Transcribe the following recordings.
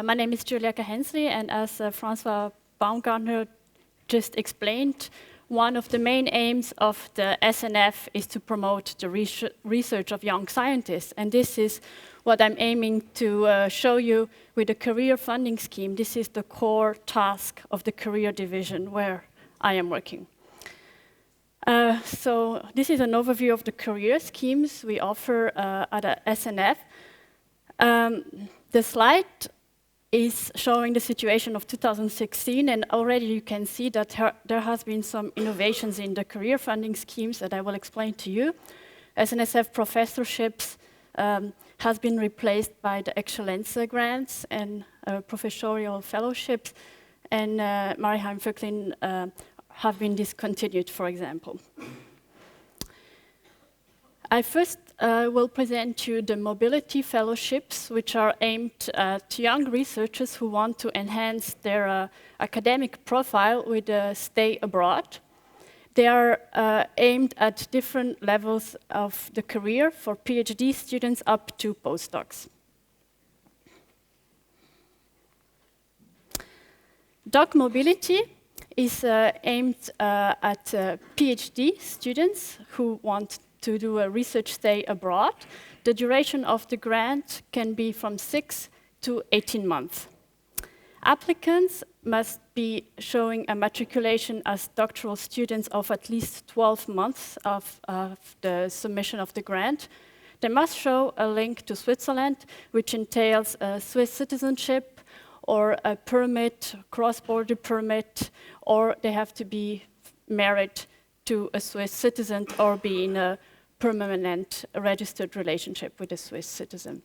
My name is Julia Hensley, and as Francois Baumgartner just explained, one of the main aims of the SNF is to promote the research of young scientists. And this is what I'm aiming to show you with the career funding scheme. This is the core task of the career division where I am working. So this is an overview of the career schemes we offer at SNF. The slide is showing the situation of 2016, and already you can see that there has been some innovations in the career funding schemes that I will explain to you. SNSF professorships has been replaced by the Excellenza grants and professorial fellowships, and Maritime Vöcklin have been discontinued, for example. I first will present you the mobility fellowships, which are aimed at young researchers who want to enhance their academic profile with a stay abroad. They are aimed at different levels of the career for PhD students up to postdocs. Doc Mobility is aimed at PhD students who want to do a research stay abroad. The duration of the grant can be from 6 to 18 months. Applicants must be showing a matriculation as doctoral students of at least 12 months of the submission of the grant. They must show a link to Switzerland, which entails a Swiss citizenship or a permit, cross-border permit, or they have to be married to a Swiss citizen or be in a permanent registered relationship with a Swiss citizen.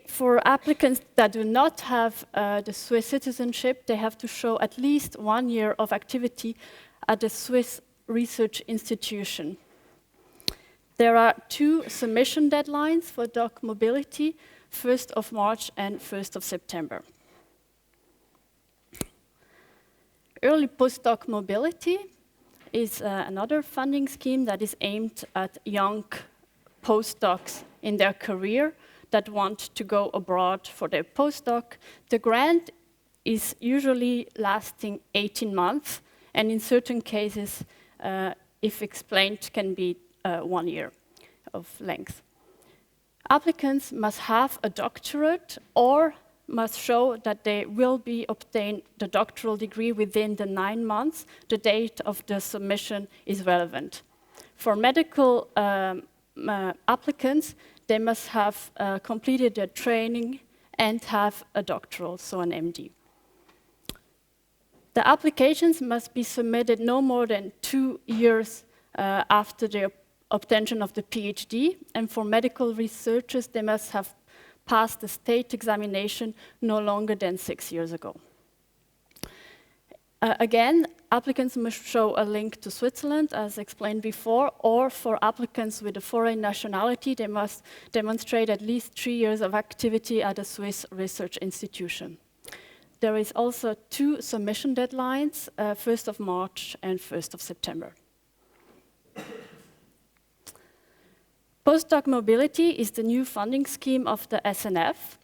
For applicants that do not have the Swiss citizenship, they have to show at least 1 year of activity at a Swiss research institution. There are 2 submission deadlines for Doc Mobility, 1st of March and 1st of September. Early postdoc mobility is another funding scheme that is aimed at young postdocs in their career that want to go abroad for their postdoc. The grant is usually lasting 18 months, and in certain cases, if explained, can be 1 year of length. Applicants must have a doctorate or must show that they will be obtain the doctoral degree within the 9 months. The date of the submission is relevant. For medical applicants, they must have completed their training and have a doctoral, so an MD. The applications must be submitted no more than 2 years after the obtention of the PhD, and for medical researchers, they must have passed the state examination no longer than 6 years ago. Again, applicants must show a link to Switzerland, as explained before, or for applicants with a foreign nationality, they must demonstrate at least 3 years of activity at a Swiss research institution. There is also 2 submission deadlines, 1st of March and 1st of September. Postdoc Mobility is the new funding scheme of the SNF.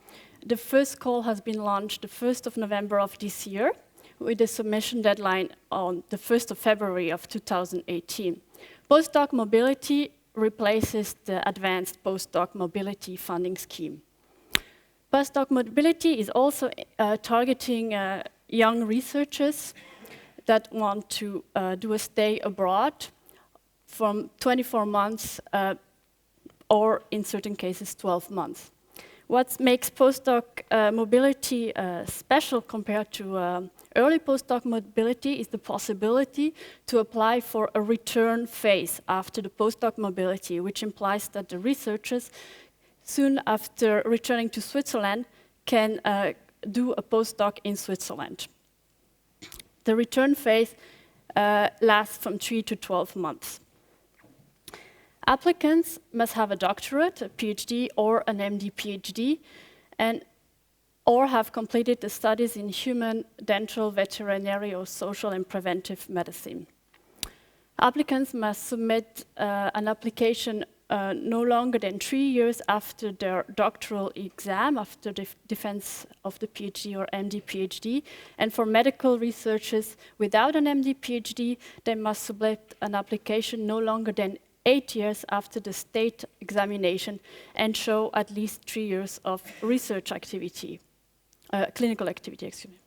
The first call has been launched the 1st of November of this year, with the submission deadline on the 1st of February of 2018. Postdoc Mobility replaces the Advanced Postdoc Mobility Funding Scheme. Postdoc Mobility is also targeting young researchers that want to do a stay abroad from 24 months or in certain cases 12 months. What makes postdoc mobility special compared to early postdoc mobility is the possibility to apply for a return phase after the postdoc mobility, which implies that the researchers, soon after returning to Switzerland, can do a postdoc in Switzerland. The return phase lasts from 3 to 12 months. Applicants must have a doctorate, a PhD, or an MD PhD, or have completed the studies in human, dental, veterinary, or social and preventive medicine. Applicants must submit an application no longer than 3 years after their doctoral exam, after the defense of the PhD or MD-PhD. And for medical researchers without an MD-PhD, they must submit an application no longer than 8 years after the state examination and show at least 3 years of research activity, clinical activity, excuse me.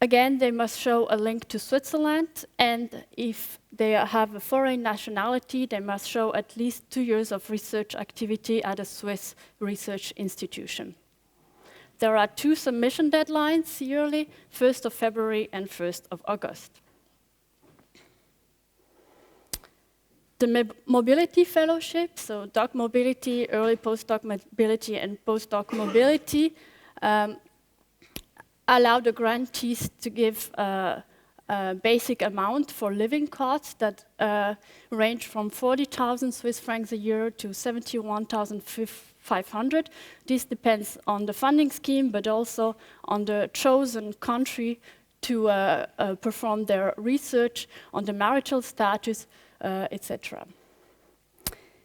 Again, they must show a link to Switzerland, and if they have a foreign nationality, they must show at least 2 years of research activity at a Swiss research institution. There are 2 submission deadlines yearly, 1st of February and 1st of August. The mobility fellowship, so doc mobility, early postdoc mobility, and postdoc mobility, allow the grantees to give a basic amount for living costs that range from 40,000 Swiss francs a year to 71,500. This depends on the funding scheme, but also on the chosen country to perform their research, on the marital status, etc.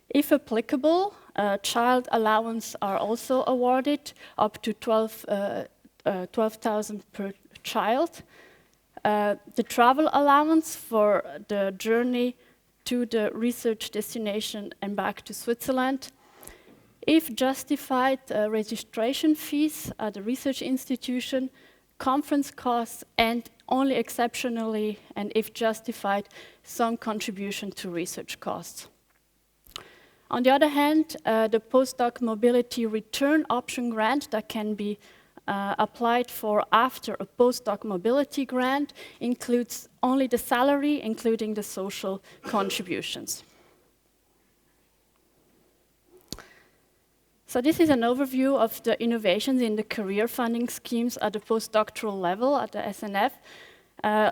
If applicable, child allowance are also awarded up to 12,000 per child. The travel allowance for the journey to the research destination and back to Switzerland. If justified, registration fees at the research institution, conference costs, and only exceptionally, and if justified, some contribution to research costs. On the other hand, the postdoc mobility return option grant that can be applied for after a postdoc mobility grant includes only the salary, including the social contributions. So this is an overview of the innovations in the career funding schemes at the postdoctoral level at the SNF.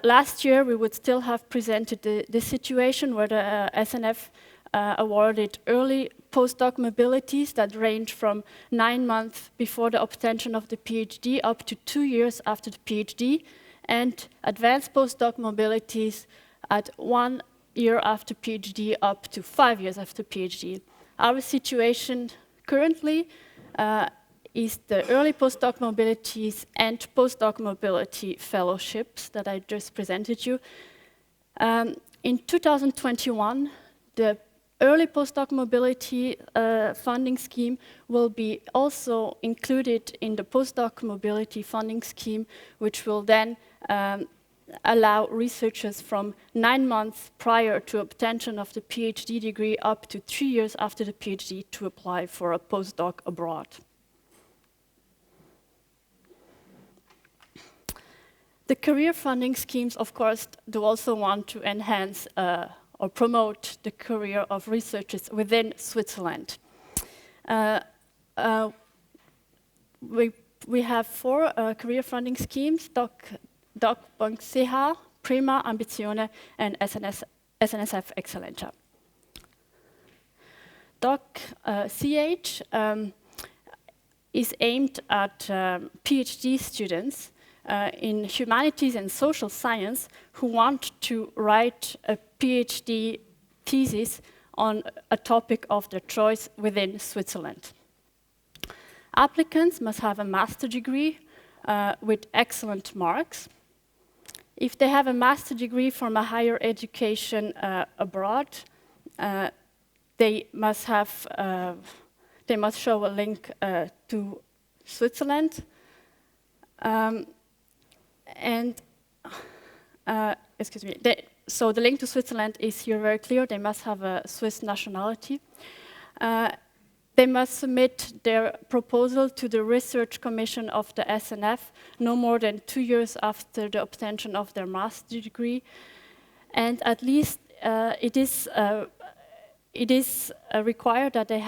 Last year, we would still have presented the situation where the SNF awarded early postdoc mobilities that range from 9 months before the obtention of the PhD up to 2 years after the PhD, and advanced postdoc mobilities at 1 year after PhD up to 5 years after PhD. Our situation currently is the early postdoc mobilities and postdoc mobility fellowships that I just presented you. In 2021, the early postdoc mobility funding scheme will be also included in the postdoc mobility funding scheme, which will then allow researchers from 9 months prior to obtention of the PhD degree up to 3 years after the PhD to apply for a postdoc abroad. The career funding schemes, of course, do also want to enhance or promote the career of researchers within Switzerland. We have 4 career funding schemes, Doc.CH, PRIMA, Ambizione, and SNSF Excellenza. Doc.CH is aimed at PhD students in humanities and social science who want to write a PhD thesis on a topic of their choice within Switzerland. Applicants must have a master's degree with excellent marks. If they have a master's degree from a higher education abroad, they must show a link to Switzerland. Excuse me. So the link to Switzerland is here very clear. They must have a Swiss nationality. They must submit their proposal to the Research Commission of the SNF no more than 2 years after the obtention of their master's degree. And at least it is required that they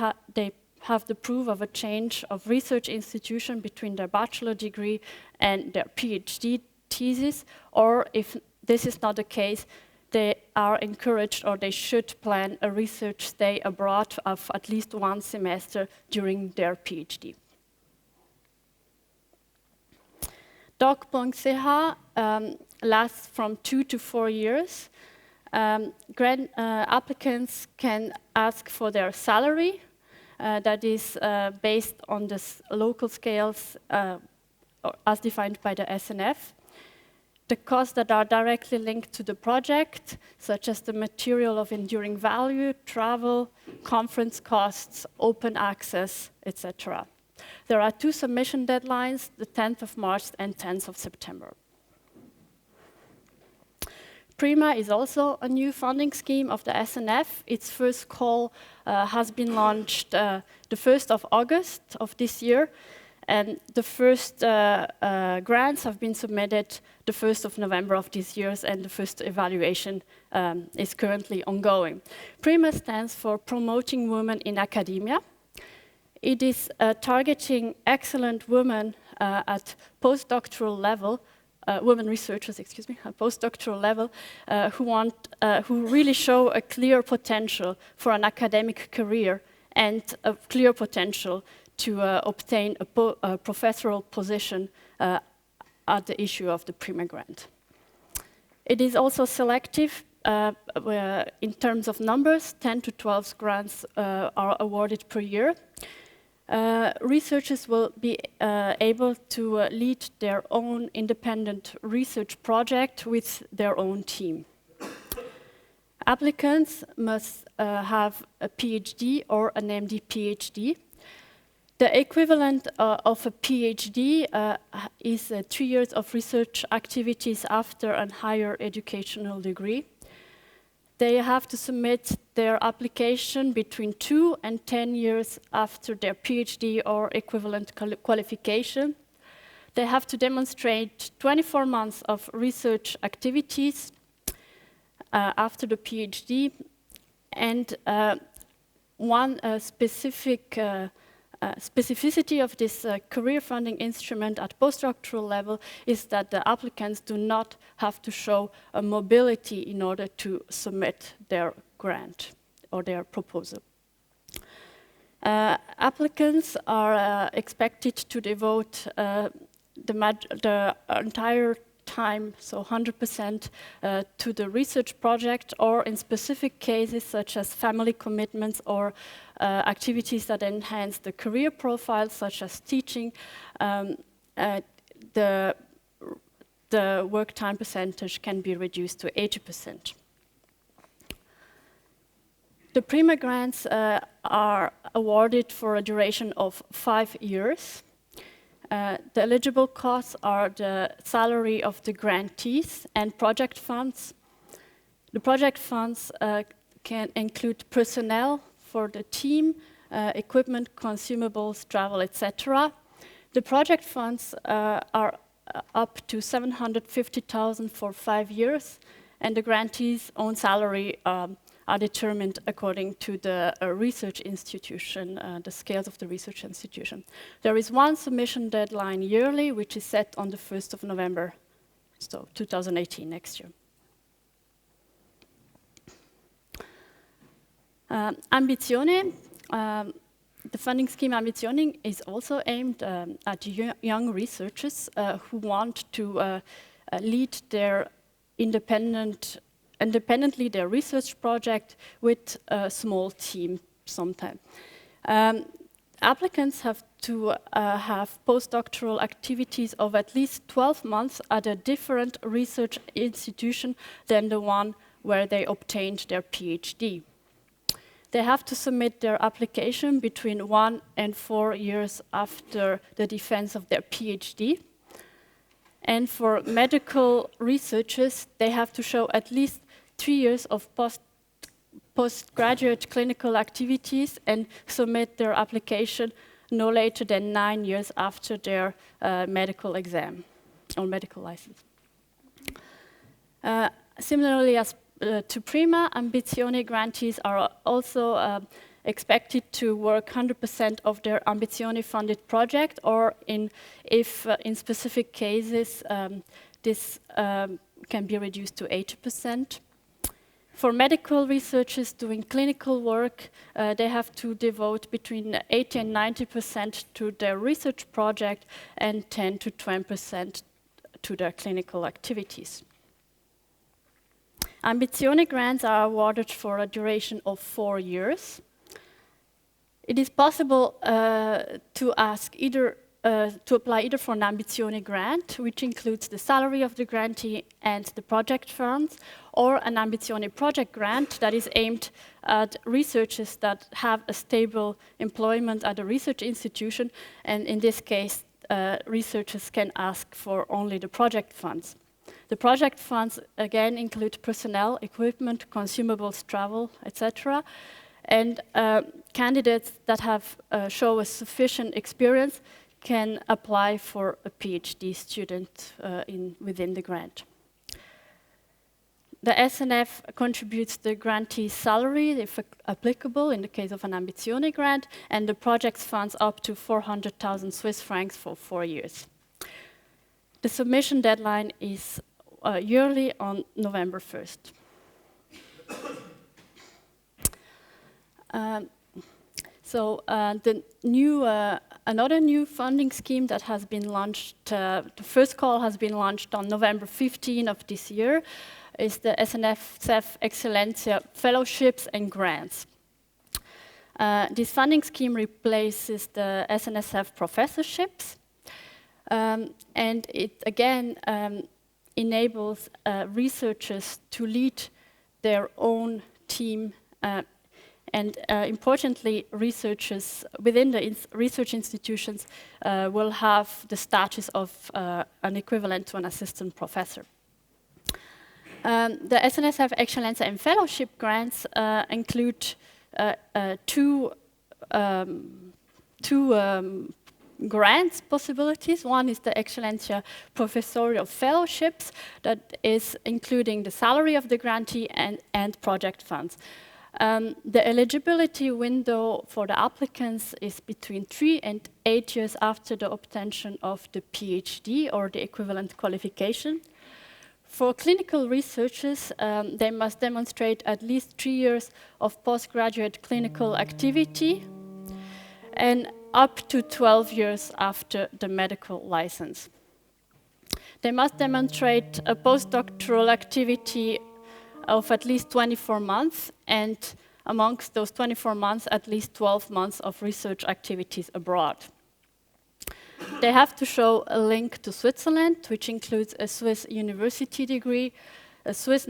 have the proof of a change of research institution between their bachelor degree and their PhD thesis, or if this is not the case, they are encouraged or they should plan a research stay abroad of at least 1 semester during their PhD. Doc.CH lasts from 2 to 4 years. Grant applicants can ask for their salary, that is based on the local scales as defined by the SNF. The costs that are directly linked to the project, such as the material of enduring value, travel, conference costs, open access, etc. There are 2 submission deadlines, the 10th of March and 10th of September. PRIMA is also a new funding scheme of the SNF. Its first call has been launched the 1st of August of this year, and the first grants have been submitted the 1st of November of this year, and the first evaluation is currently ongoing. PRIMA stands for Promoting Women in Academia. It is targeting excellent women at postdoctoral level, women researchers, excuse me, at postdoctoral level, who really show a clear potential for an academic career and a clear potential to obtain a professorial position at the issue of the PRIMA grant. It is also selective in terms of numbers. 10 to 12 grants are awarded per year. Researchers will be able to lead their own independent research project with their own team. Applicants must have a PhD or an MD PhD. The equivalent of a PhD is 3 years of research activities after a higher educational degree. They have to submit their application between 2 and 10 years after their PhD or equivalent qualification. They have to demonstrate 24 months of research activities after the PhD, and one specificity of this career funding instrument at postdoctoral level is that the applicants do not have to show a mobility in order to submit their grant or their proposal. Applicants are expected to devote the entire time, so 100% to the research project, or in specific cases such as family commitments or activities that enhance the career profile, such as teaching, the work time percentage can be reduced to 80%. The PRIMA grants are awarded for a duration of 5 years. The eligible costs are the salary of the grantees and project funds. The project funds can include personnel for the team, equipment, consumables, travel, etc. The project funds are up to 750,000 for 5 years, and the grantees' own salary are determined according to the research institution, the scales of the research institution. There is one submission deadline yearly, which is set on the 1st of November, so 2018, next year. Ambizione, the funding scheme Ambizione is also aimed at young researchers who want to lead their independently their research project with a small team sometime. Applicants have to have postdoctoral activities of at least 12 months at a different research institution than the one where they obtained their PhD. They have to submit their application between 1 and 4 years after the defense of their PhD. And for medical researchers, they have to show at least 3 years of postgraduate clinical activities and submit their application no later than 9 years after their medical exam or medical license. Similarly, as to PRIMA, Ambizione grantees are also expected to work 100% of their Ambizione-funded project, or if in specific cases, this can be reduced to 80%. For medical researchers doing clinical work, they have to devote between 80 and 90% to their research project and 10 to 20% to their clinical activities. Ambizione grants are awarded for a duration of 4 years. It is possible to apply either for an Ambizione grant, which includes the salary of the grantee and the project funds, or an Ambizione project grant that is aimed at researchers that have a stable employment at a research institution, and in this case, researchers can ask for only the project funds. The project funds, again, include personnel, equipment, consumables, travel, etc. And candidates that have show a sufficient experience can apply for a PhD student within the grant. The SNF contributes the grantee's salary, if applicable, in the case of an Ambizione grant, and the project's funds up to 400,000 Swiss francs for 4 years. The submission deadline is yearly on November 1st. Another new funding scheme that has been launched, the first call has been launched on November 15 of this year, is the SNSF Excellencia Fellowships and Grants. This funding scheme replaces the SNSF professorships, and it again enables researchers to lead their own team, and importantly, researchers within the research institutions will have the status of an equivalent to an assistant professor. The SNSF Excellencia and Fellowship grants include two grants possibilities. One is the Excellencia Professorial Fellowships, that is including the salary of the grantee and project funds. The eligibility window for the applicants is between 3 and 8 years after the obtention of the PhD or the equivalent qualification. For clinical researchers, they must demonstrate at least 3 years of postgraduate clinical activity and up to 12 years after the medical license. They must demonstrate a postdoctoral activity of at least 24 months, and amongst those 24 months, at least 12 months of research activities abroad. They have to show a link to Switzerland, which includes a Swiss university degree, a Swiss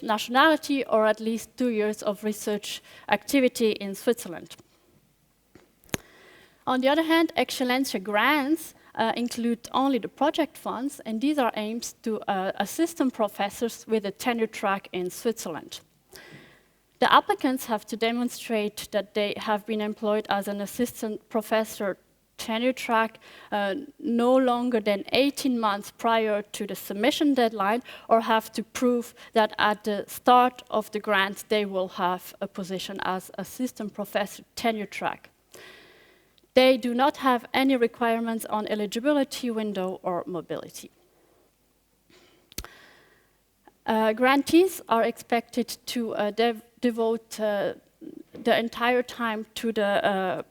nationality, or at least 2 years of research activity in Switzerland. On the other hand, Excellencia grants include only the project funds, and these are aimed to assistant professors with a tenure track in Switzerland. The applicants have to demonstrate that they have been employed as an assistant professor tenure track no longer than 18 months prior to the submission deadline, or have to prove that at the start of the grant they will have a position as assistant professor tenure track. They do not have any requirements on eligibility window or mobility. Grantees are expected to devote the entire time to the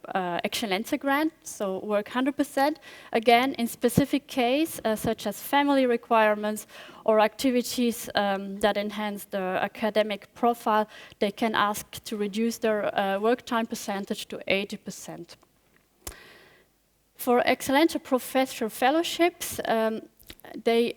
Excellencia grant, so work 100%. Again, in specific case, such as family requirements or activities that enhance the academic profile, they can ask to reduce their work time percentage to 80%. For Excellencia Professor Fellowships, the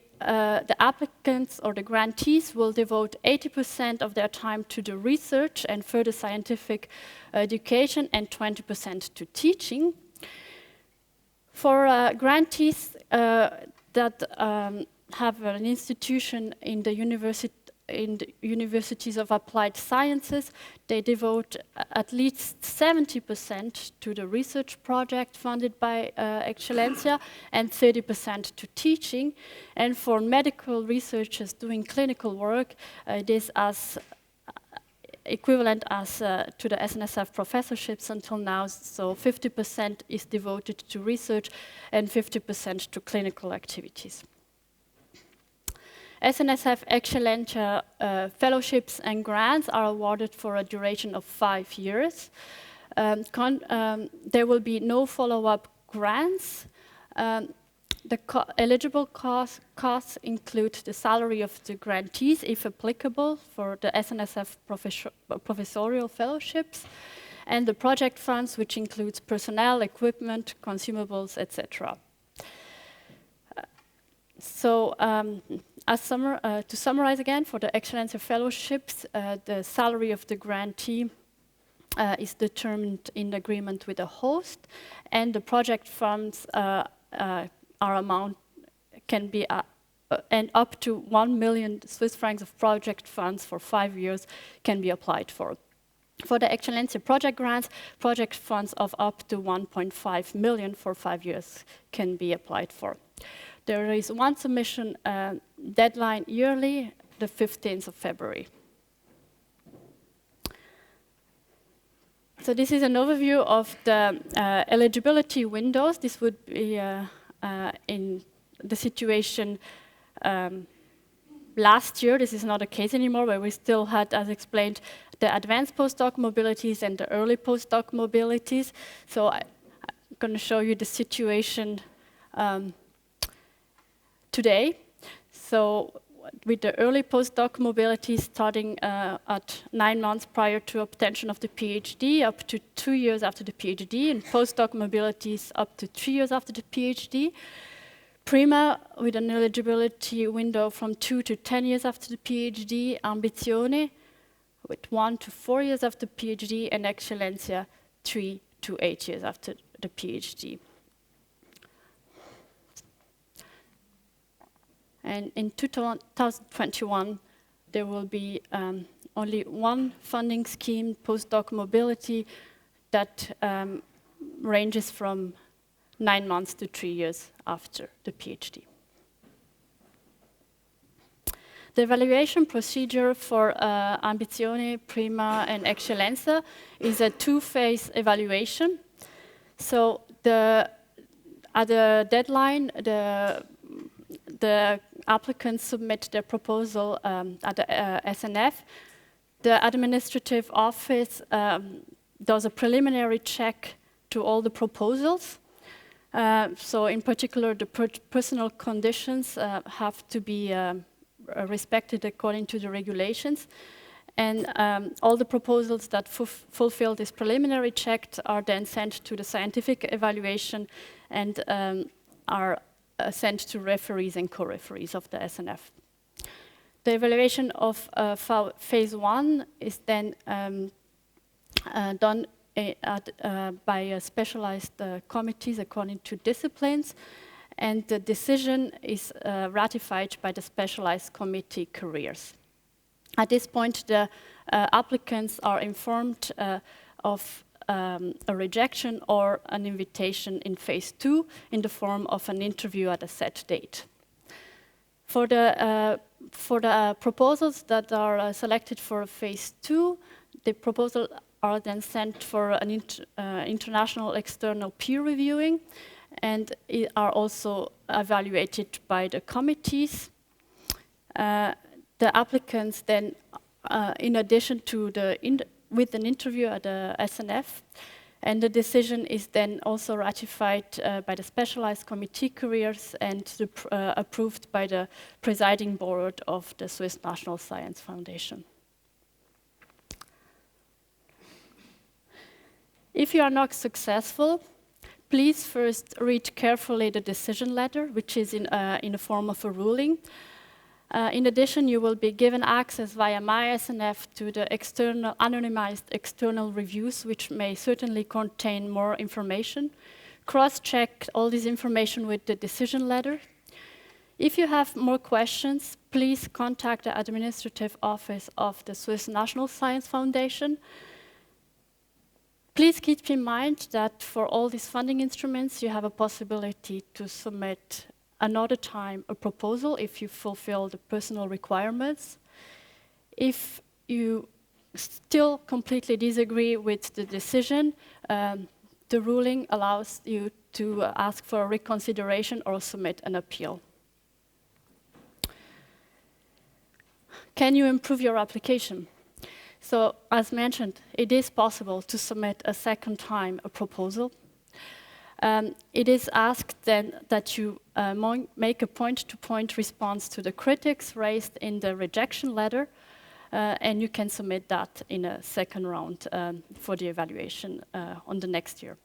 applicants or the grantees will devote 80% of their time to the research and further scientific education and 20% to teaching. For grantees that have an institution in the universities of applied sciences, they devote at least 70% to the research project funded by Excellencia and 30% to teaching. And for medical researchers doing clinical work, it is as equivalent as to the SNSF professorships until now, so 50% is devoted to research and 50% to clinical activities. SNSF Excellencia fellowships and grants are awarded for a duration of 5 years. There will be no follow-up grants. The eligible costs include the salary of the grantees, if applicable, for the SNSF professorial fellowships, and the project funds, which includes personnel, equipment, consumables, etc. To summarize again, for the Excellenza Fellowships, the salary of the grantee is determined in agreement with the host, and the project funds can be and up to 1 million Swiss francs of project funds for 5 years can be applied for. For the Excellenza project grants, project funds of up to 1.5 million for 5 years can be applied for. There is one submission deadline yearly, the 15th of February. So this is an overview of the eligibility windows. This would be in the situation last year. This is not a case anymore, where we still had, as explained, the advanced postdoc mobilities and the early postdoc mobilities. So I'm going to show you the situation today. So with the early postdoc mobility starting at 9 months prior to obtention of the PhD, up to 2 years after the PhD, and postdoc mobilities up to 3 years after the PhD. PRIMA with an eligibility window from 2 to 10 years after the PhD, Ambizione with 1 to 4 years after the PhD, and Excellenza 3 to 8 years after the PhD. And in 2021, there will be only one funding scheme, postdoc mobility, that ranges from 9 months to 3 years after the PhD. The evaluation procedure for Ambizione, PRIMA, and Excellenza is a 2-phase evaluation. So at the deadline, the applicants submit their proposal at the SNF. The administrative office does a preliminary check to all the proposals. So in particular, the personal conditions have to be respected according to the regulations. And all the proposals that fulfill this preliminary check are then sent to the scientific evaluation and are sent to referees and co-referees of the SNF. The evaluation of phase 1 is then done by specialized committees according to disciplines, and the decision is ratified by the specialized committee careers. At this point, the applicants are informed of a rejection or an invitation in phase 2 in the form of an interview at a set date. For the proposals that are selected for phase 2, the proposals are then sent for an international external peer reviewing, and are also evaluated by the committees. The applicants then, in addition to with an interview at the SNF, and the decision is then also ratified by the specialized committee careers and approved by the presiding board of the Swiss National Science Foundation. If you are not successful, please first read carefully the decision letter, which is in the form of a ruling. In addition, you will be given access via MySNF to the anonymized external reviews, which may certainly contain more information. Cross-check all this information with the decision letter. If you have more questions, please contact the administrative office of the Swiss National Science Foundation. Please keep in mind that for all these funding instruments, you have a possibility to submit another time a proposal if you fulfill the personal requirements. If you still completely disagree with the decision, the ruling allows you to ask for a reconsideration or submit an appeal. Can you improve your application? So, as mentioned, it is possible to submit a second time a proposal. It is asked then that you make a point-to-point response to the critics raised in the rejection letter, and you can submit that in a second round for the evaluation on the next year.